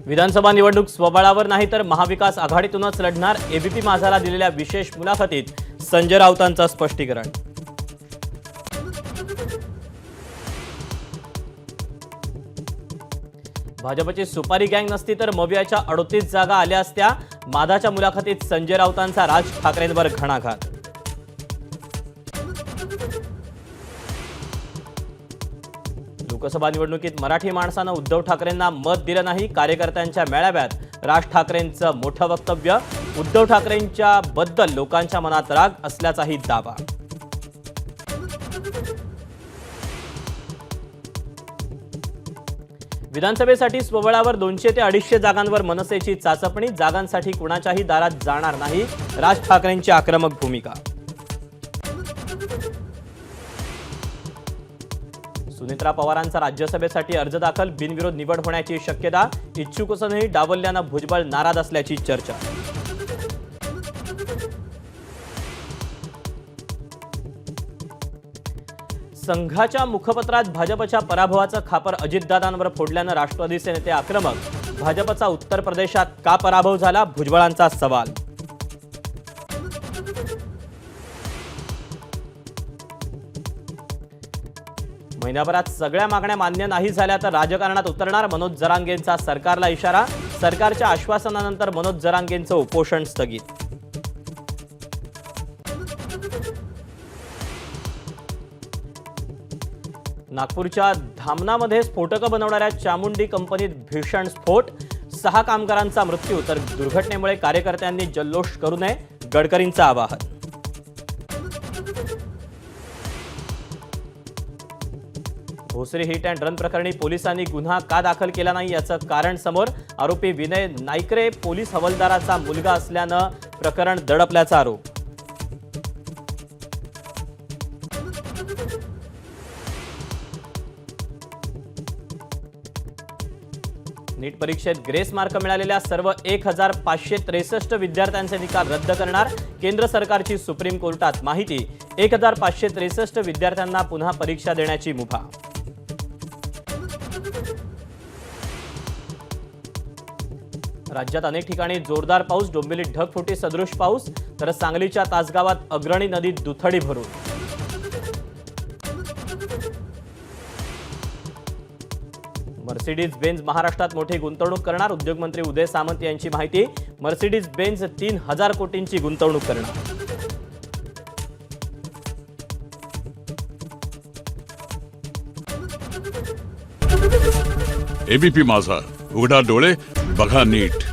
विधानसभा निवडणूक स्वबळावर नाही तर महाविकास आघाडीतूनच लढणार, एबीपी माझाला दिलेल्या विशेष मुलाखतीत संजय राऊतांचं स्पष्टीकरण। भाजपची सुपारी गँग नसती तर मवियाच्या 38 जागा आल्या असत्या, माधाच्या मुलाखतीत संजय राऊतांचा राज ठाकरेंवर घणाघात। लोकसभा निवडणुकीत मराठी माणसानं उद्धव ठाकरेंना मत दिलं नाही, कार्यकर्त्यांच्या मेळाव्यात राज ठाकरेंचं मोठं वक्तव्य। उद्धव ठाकरेंच्या बद्दल लोकांच्या मनात राग असल्याचाही दावा। विधानसभेसाठी स्वबळावर 200 ते 250 जागांवर मनसेची चाचपणी, जागांसाठी कुणाच्याही दारात जाणार नाही, राज ठाकरेंची आक्रमक भूमिका। सुनेत्रा पवारांचा राज्यसभेसाठी अर्ज दाखल, बिनविरोध निवड होण्याची शक्यता, इच्छुक असूनही डावलल्यानं भुजबळ नाराज असल्याची चर्चा। संघाच्या मुखपत्रात भाजपच्या पराभवाचं खापर अजितदादांवर फोडल्यानं राष्ट्रवादीचे नेते आक्रमक, भाजपचा उत्तर प्रदेशात का पराभव झाला, भुजबळांचा सवाल। महिन्याभरात सगळ्या मागण्या मान्य नाही झाल्या तर राजकारणात उतरणार, मनोज जरांगेंचा सरकारला इशारा, सरकारच्या आश्वासनानंतर मनोज जरांगेंचं उपोषण स्थगित। नागपूरच्या धामणामध्ये स्फोटकं बनवणाऱ्या चामुंडी कंपनीत भीषण स्फोट, 6 कामगारांचा मृत्यू, तर दुर्घटनेमुळे कार्यकर्त्यांनी जल्लोष करू नये, गडकरींचं आवाहन। भोसरी हिट अँड रन प्रकरणी पोलिसांनी गुन्हा का दाखल केला नाही याचं कारण समोर, आरोपी विनय नाईकरे पोलीस हवालदाराचा मुलगा असल्यानं प्रकरण दडपल्याचा आरोप। नीट परीक्षेत ग्रेस मार्क मिळालेल्या सर्व 1563 विद्यार्थ्यांचे निकाल रद्द करणार, केंद्र सरकारची सुप्रीम कोर्टात माहिती, 1563 विद्यार्थ्यांना पुन्हा परीक्षा देण्याची मुभा। राज्यात अनेक ठिकाणी जोरदार पाऊस, डोंबिवलीत ढगफुटी सदृश पाऊस, तर सांगलीच्या तासगावात अग्रणी नदीत दुथडी भरून। मर्सिडीज बेंझ महाराष्ट्रात मोठी गुंतवणूक करणार, उद्योगमंत्री उदय सामंत यांची माहिती, मर्सिडीज बेंझ 3000 कोटींची गुंतवणूक करणार। एबीपी माझा, उघडा डोळे बघा नीट।